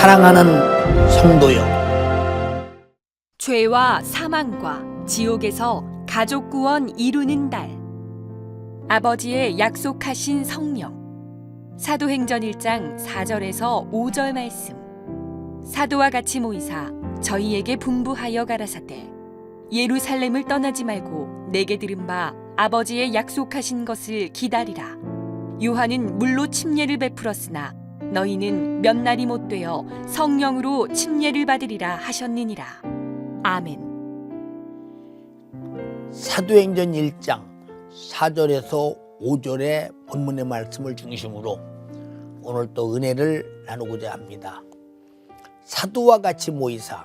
사랑하는 성도여, 죄와 사망과 지옥에서 가족 구원 이루는 달, 아버지의 약속하신 성령. 사도행전 1장 4절에서 5절 말씀. 사도와 같이 모이사 저희에게 분부하여 가라사대 예루살렘을 떠나지 말고 내게 들은 바 아버지의 약속하신 것을 기다리라. 요한은 물로 침례를 베풀었으나 너희는 몇 날이 못 되어 성령으로 침례를 받으리라 하셨느니라. 아멘. 사도행전 1장 4절에서 5절의 본문의 말씀을 중심으로 오늘 또 은혜를 나누고자 합니다. 사도와 같이 모이사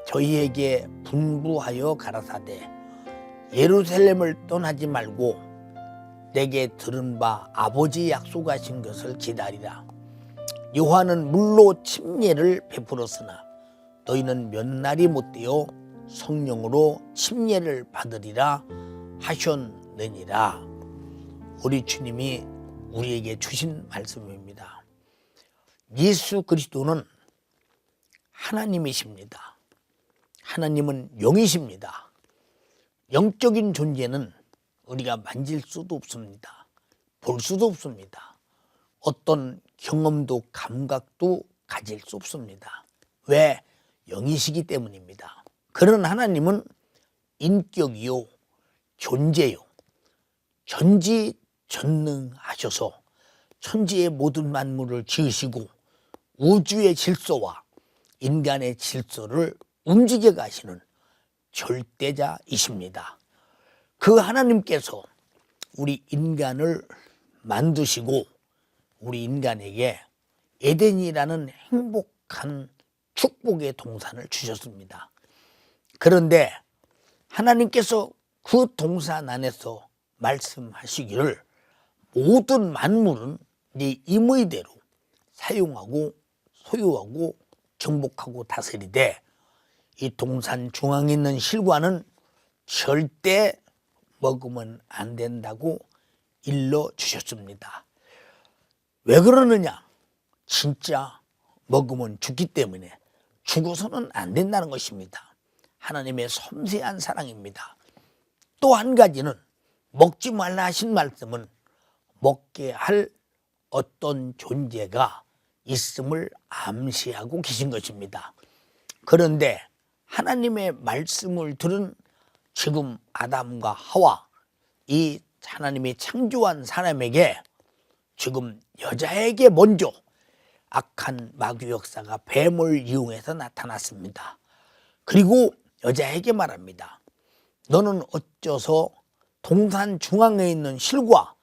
저희에게 분부하여 가라사대 예루살렘을 떠나지 말고 내게 들은 바 아버지 약속하신 것을 기다리라. 요한은 물로 침례를 베풀었으나 너희는 몇 날이 못 되어 성령으로 침례를 받으리라 하셨느니라. 우리 주님이 우리에게 주신 말씀입니다. 예수 그리스도는 하나님이십니다. 하나님은 영이십니다. 영적인 존재는 우리가 만질 수도 없습니다. 볼 수도 없습니다. 어떤 경험도 감각도 가질 수 없습니다. 왜? 영이시기 때문입니다. 그런 하나님은 인격이요, 존재요, 전지전능하셔서 천지의 모든 만물을 지으시고 우주의 질서와 인간의 질서를 움직여 가시는 절대자이십니다. 그 하나님께서 우리 인간을 만드시고 우리 인간에게 에덴이라는 행복한 축복의 동산을 주셨습니다. 그런데 하나님께서 그 동산 안에서 말씀하시기를 모든 만물은 네 임의대로 사용하고 소유하고 정복하고 다스리되 이 동산 중앙에 있는 실과는 절대 먹으면 안 된다고 일러주셨습니다. 왜 그러느냐? 진짜 먹으면 죽기 때문에 죽어서는 안 된다는 것입니다. 하나님의 섬세한 사랑입니다. 또 한 가지는 먹지 말라 하신 말씀은 먹게 할 어떤 존재가 있음을 암시하고 계신 것입니다. 그런데 하나님의 말씀을 들은 지금 아담과 하와, 이 하나님이 창조한 사람에게 지금 여자에게 먼저 악한 마귀 역사가 뱀을 이용해서 나타났습니다. 그리고 여자에게 말합니다. 너는 어째서 동산 중앙에 있는 실과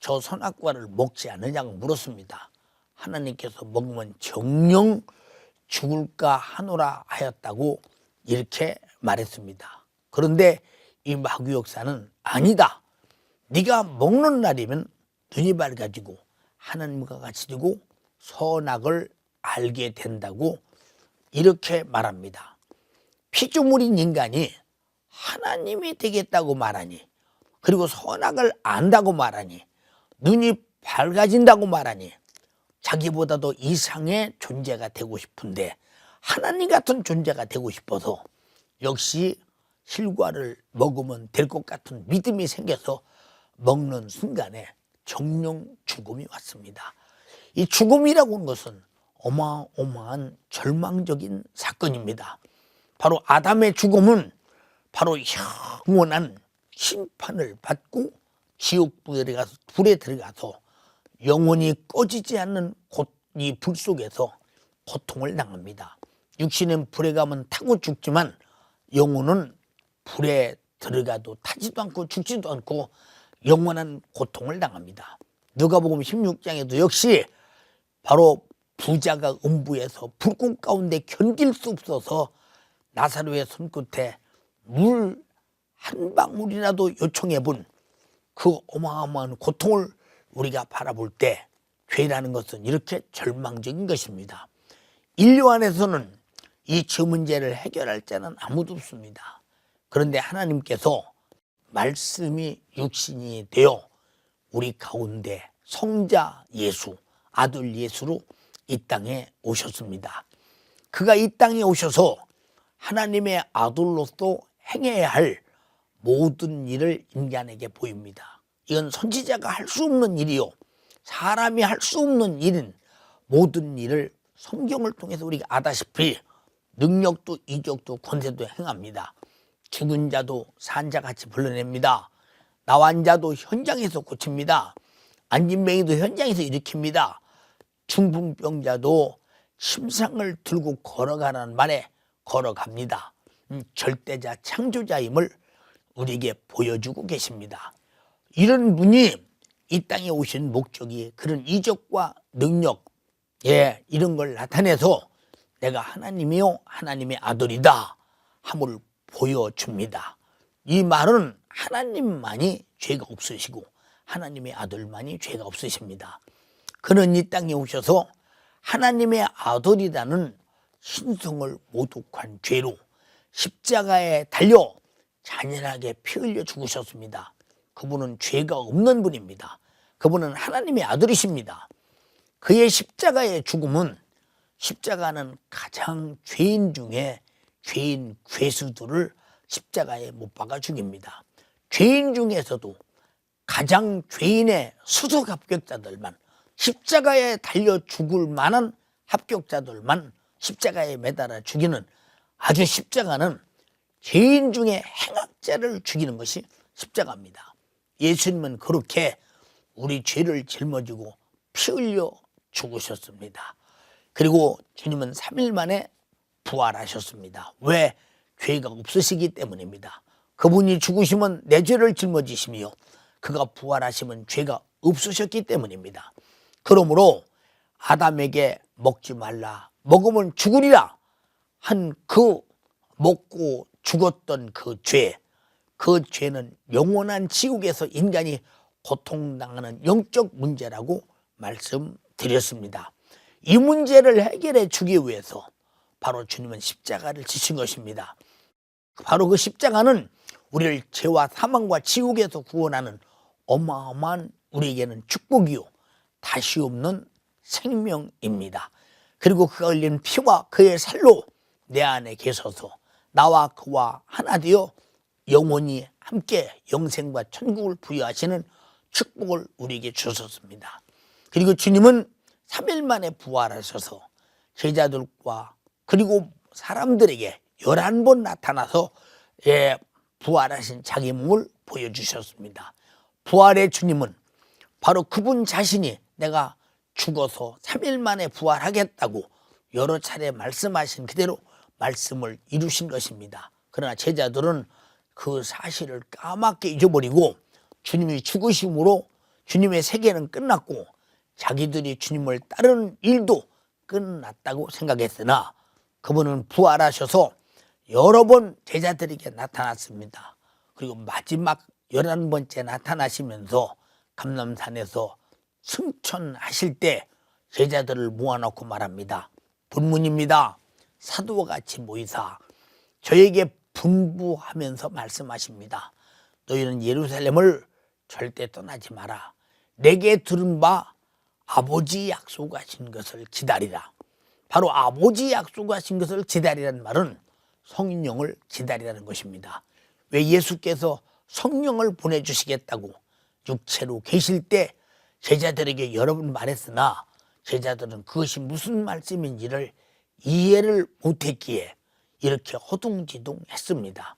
저 선악과를 먹지 않느냐고 물었습니다. 하나님께서 먹으면 정령 죽을까 하노라 하였다고 이렇게 말했습니다. 그런데 이 마귀 역사는 아니다. 네가 먹는 날이면 눈이 밝아지고 하나님과 같이 되고 선악을 알게 된다고 이렇게 말합니다. 피조물인 인간이 하나님이 되겠다고 말하니, 그리고 선악을 안다고 말하니, 눈이 밝아진다고 말하니 자기보다도 이상의 존재가 되고 싶은데 하나님 같은 존재가 되고 싶어서 역시 실과를 먹으면 될 것 같은 믿음이 생겨서 먹는 순간에 정령 죽음이 왔습니다. 이 죽음이라고 하는 것은 어마어마한 절망적인 사건입니다. 바로 아담의 죽음은 바로 영원한 심판을 받고 지옥불에 들어가서 영원히 꺼지지 않는 이 불 속에서 고통을 당합니다. 육신은 불에 가면 타고 죽지만 영혼은 불에 들어가도 타지도 않고 죽지도 않고 영원한 고통을 당합니다. 누가복음 16장에도 역시 바로 부자가 음부에서 불꽃 가운데 견딜 수 없어서 나사로의 손끝에 물 한 방울이라도 요청해 본 그 어마어마한 고통을 우리가 바라볼 때 죄라는 것은 이렇게 절망적인 것입니다. 인류 안에서는 이 죄 문제를 해결할 자는 아무도 없습니다. 그런데 하나님께서 말씀이 육신이 되어 우리 가운데 성자 예수, 아들 예수로 이 땅에 오셨습니다. 그가 이 땅에 오셔서 하나님의 아들로서 행해야 할 모든 일을 인간에게 보입니다. 이건 선지자가 할 수 없는 일이요, 사람이 할 수 없는 일인 모든 일을 성경을 통해서 우리가 아다시피 능력도 이적도 권세도 행합니다. 죽은 자도 산 자같이 불러냅니다. 나환 자도 현장에서 고칩니다. 안진뱅이도 현장에서 일으킵니다. 중풍병자도 침상을 들고 걸어가라는 말에 걸어갑니다. 절대자 창조자임을 우리에게 보여주고 계십니다. 이런 분이 이 땅에 오신 목적이 그런 이적과 능력, 이런 걸 나타내서 내가 하나님이요 하나님의 아들이다 함을 보여줍니다. 이 말은 하나님만이 죄가 없으시고 하나님의 아들만이 죄가 없으십니다. 그는 이 땅에 오셔서 하나님의 아들이라는 신성을 모독한 죄로 십자가에 달려 잔인하게 피 흘려 죽으셨습니다. 그분은 죄가 없는 분입니다. 그분은 하나님의 아들이십니다. 그의 십자가의 죽음은, 십자가는 가장 죄인 중에 죄인 괴수들을 십자가에 못 박아 죽입니다. 죄인 중에서도 가장 죄인의 수석 합격자들만, 십자가에 달려 죽을 만한 합격자들만 십자가에 매달아 죽이는, 아주 십자가는 죄인 중에 행악자를 죽이는 것이 십자가입니다. 예수님은 그렇게 우리 죄를 짊어지고 피 흘려 죽으셨습니다. 그리고 주님은 3일 만에 부활하셨습니다. 왜? 죄가 없으시기 때문입니다. 그분이 죽으시면 내 죄를 짊어지시며 그가 부활하시면 죄가 없으셨기 때문입니다. 그러므로 아담에게 먹지 말라, 먹으면 죽으리라 한 그 먹고 죽었던 그 죄는 영원한 지옥에서 인간이 고통당하는 영적 문제라고 말씀드렸습니다. 이 문제를 해결해 주기 위해서 바로 주님은 십자가를 지신 것입니다. 바로 그 십자가는 우리를 죄와 사망과 지옥에서 구원하는 어마어마한 우리에게는 축복이요 다시 없는 생명입니다. 그리고 그가 흘린 피와 그의 살로 내 안에 계셔서 나와 그와 하나 되어 영원히 함께 영생과 천국을 부여하시는 축복을 우리에게 주셨습니다. 그리고 주님은 3일 만에 부활하셔서 제자들과 그리고 사람들에게 11번 나타나서 부활하신 자기 몸을 보여주셨습니다. 부활의 주님은 바로 그분 자신이 내가 죽어서 3일 만에 부활하겠다고 여러 차례 말씀하신 그대로 말씀을 이루신 것입니다. 그러나 제자들은 그 사실을 까맣게 잊어버리고 주님이 죽으심으로 주님의 세계는 끝났고 자기들이 주님을 따르는 일도 끝났다고 생각했으나 그분은 부활하셔서 여러 번 제자들에게 나타났습니다. 그리고 마지막 11번째 나타나시면서 감람산에서 승천하실 때 제자들을 모아놓고 말합니다. 본문입니다. 사도와 같이 모이사 저에게 분부하면서 말씀하십니다. 너희는 예루살렘을 절대 떠나지 마라. 내게 들은 바 아버지 약속하신 것을 기다리라. 바로 아버지 약속하신 것을 기다리라는 말은 성령을 기다리라는 것입니다. 왜? 예수께서 성령을 보내주시겠다고 육체로 계실 때 제자들에게 여러 번 말했으나 제자들은 그것이 무슨 말씀인지를 이해를 못했기에 이렇게 허둥지둥했습니다.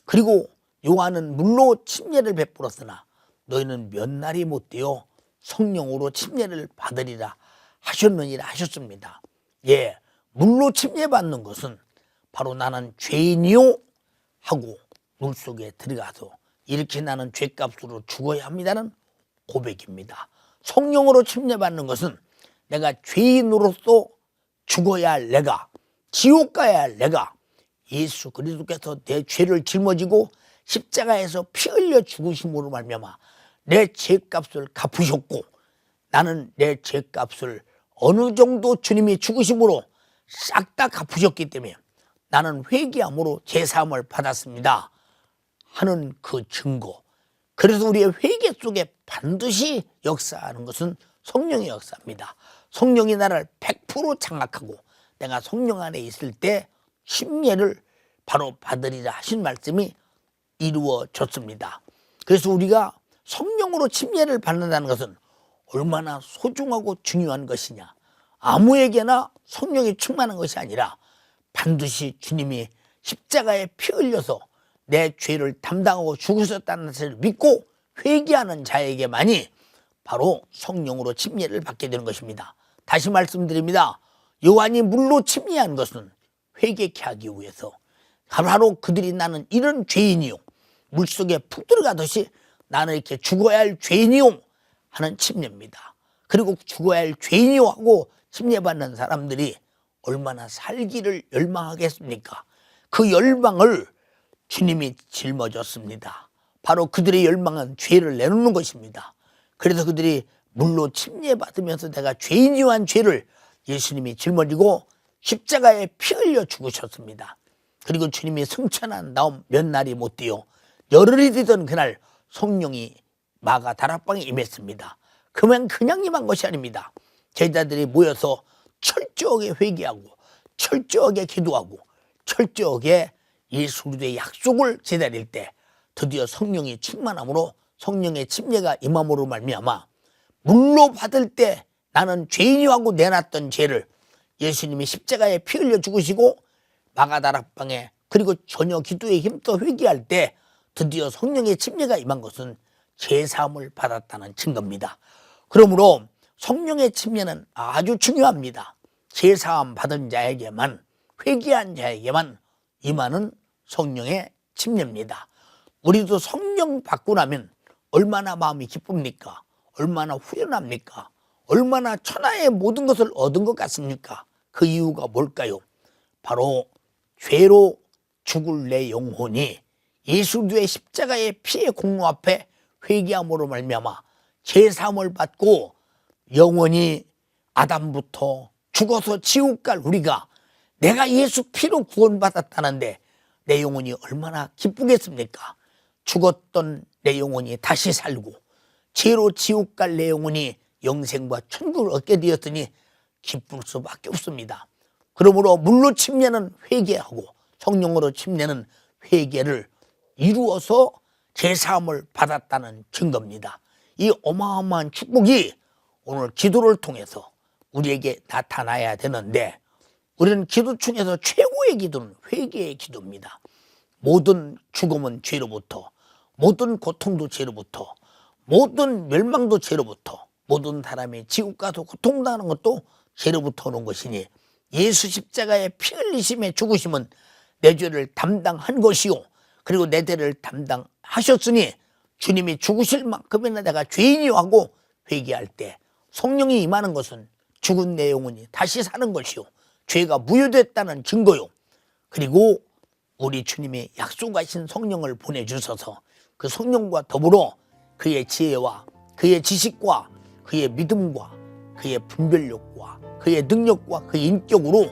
그리고 요한은 물로 침례를 베풀었으나 너희는 몇 날이 못되어 성령으로 침례를 받으리라 하셨느니라 하셨습니다. 물로 침례받는 것은 바로 나는 죄인이요 하고 물속에 들어가서 이렇게 나는 죄값으로 죽어야 합니다는 고백입니다. 성령으로 침례받는 것은 내가 죄인으로서 죽어야 할 내가, 지옥 가야 할 내가 예수 그리스도께서 내 죄를 짊어지고 십자가에서 피 흘려 죽으심으로 말미암아 내 죄값을 갚으셨고 나는 내 죄값을 어느 정도 주님이 죽으심으로 싹 다 갚으셨기 때문에 나는 회개함으로 죄사함을 받았습니다 하는 그 증거. 그래서 우리의 회개 속에 반드시 역사하는 것은 성령의 역사입니다. 성령이 나를 100% 장악하고 내가 성령 안에 있을 때 침례를 바로 받으리라 하신 말씀이 이루어졌습니다. 그래서 우리가 성령으로 침례를 받는다는 것은 얼마나 소중하고 중요한 것이냐. 아무에게나 성령이 충만한 것이 아니라 반드시 주님이 십자가에 피 흘려서 내 죄를 담당하고 죽으셨다는 것을 믿고 회개하는 자에게만이 바로 성령으로 침례를 받게 되는 것입니다. 다시 말씀드립니다. 요한이 물로 침례한 것은 회개케 하기 위해서, 바로 그들이 나는 이런 죄인이요, 물속에 푹 들어가듯이 나는 이렇게 죽어야 할 죄인이요 하는 침례입니다. 그리고 죽어야 할 죄인이요 하고 침례받는 사람들이 얼마나 살기를 열망하겠습니까? 그 열망을 주님이 짊어졌습니다. 바로 그들의 열망은 죄를 내놓는 것입니다. 그래서 그들이 물로 침례받으면서 내가 죄인이요 한 죄를 예수님이 짊어지고 십자가에 피 흘려 죽으셨습니다. 그리고 주님이 승천한 다음 몇 날이 못 되어 열흘이 되던 그날 성령이 마가 다락방에 임했습니다. 그러면 그냥 임한 것이 아닙니다. 제자들이 모여서 철저하게 회개하고 철저하게 기도하고 철저하게 예수 그리스도의 약속을 기다릴 때 드디어 성령이 충만함으로 성령의 침례가 임함으로 말미암아 물로 받을 때 나는 죄인이요 하고 내놨던 죄를 예수님이 십자가에 피 흘려 죽으시고 마가다락방에 그리고 전혀 기도에 힘써 회개할 때 드디어 성령의 침례가 임한 것은 죄사함을 받았다는 증거입니다. 그러므로 성령의 침례는 아주 중요합니다. 죄사함 받은 자에게만, 회개한 자에게만 임하는 성령의 침례입니다. 우리도 성령 받고 나면 얼마나 마음이 기쁩니까? 얼마나 후련합니까? 얼마나 천하의 모든 것을 얻은 것 같습니까? 그 이유가 뭘까요? 바로 죄로 죽을 내 영혼이 예수 그리스도의 십자가의 피의 공로 앞에 회개함으로 말미암아 죄사함을 받고 영원히 아담부터 죽어서 지옥 갈 우리가 내가 예수 피로 구원받았다는데 내 영혼이 얼마나 기쁘겠습니까? 죽었던 내 영혼이 다시 살고 죄로 지옥 갈 내 영혼이 영생과 천국을 얻게 되었으니 기쁠 수밖에 없습니다. 그러므로 물로 침례는 회개하고 성령으로 침례는 회개를 이루어서 죄사함을 받았다는 증거입니다. 이 어마어마한 축복이 오늘 기도를 통해서 우리에게 나타나야 되는데 우리는 기도 중에서 최고의 기도는 회개의 기도입니다. 모든 죽음은 죄로부터, 모든 고통도 죄로부터, 모든 멸망도 죄로부터, 모든 사람이 지옥 가서 고통당하는 것도 죄로부터 오는 것이니 예수 십자가의 피 흘리심의 죽으심은 내 죄를 담당한 것이요 그리고 내 죄를 담당하셨으니 주님이 죽으실 만큼이나 내가 죄인이요 하고 회개할 때 성령이 임하는 것은 죽은 내 영혼이 다시 사는 것이요 죄가 무효됐다는 증거요 그리고 우리 주님의 약속하신 성령을 보내주셔서 그 성령과 더불어 그의 지혜와 그의 지식과 그의 믿음과 그의 분별력과 그의 능력과 그의 인격으로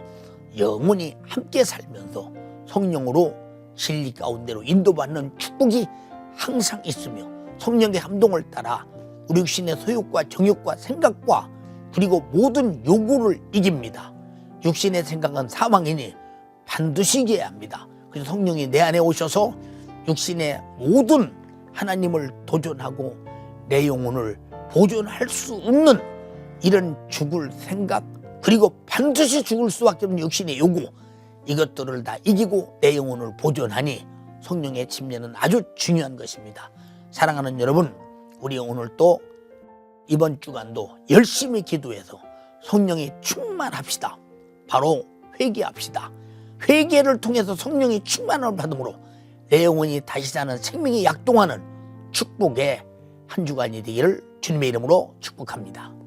영원히 함께 살면서 성령으로 진리 가운데로 인도받는 축복이 항상 있으며 성령의 감동을 따라 우리 육신의 소욕과 정욕과 생각과 그리고 모든 요구를 이깁니다. 육신의 생각은 사망이니 반드시 이겨야 합니다. 그래서 성령이 내 안에 오셔서 육신의 모든 하나님을 도전하고 내 영혼을 보존할 수 없는 이런 죽을 생각 그리고 반드시 죽을 수밖에 없는 육신의 요구 이것들을 다 이기고 내 영혼을 보존하니 성령의 침례는 아주 중요한 것입니다. 사랑하는 여러분, 우리 오늘 또 이번 주간도 열심히 기도해서 성령이 충만합시다. 바로 회개합시다. 회개를 통해서 성령이 충만함을 받음으로 내 영혼이 다시 사는 생명이 약동하는 축복의 한 주간이 되기를 주님의 이름으로 축복합니다.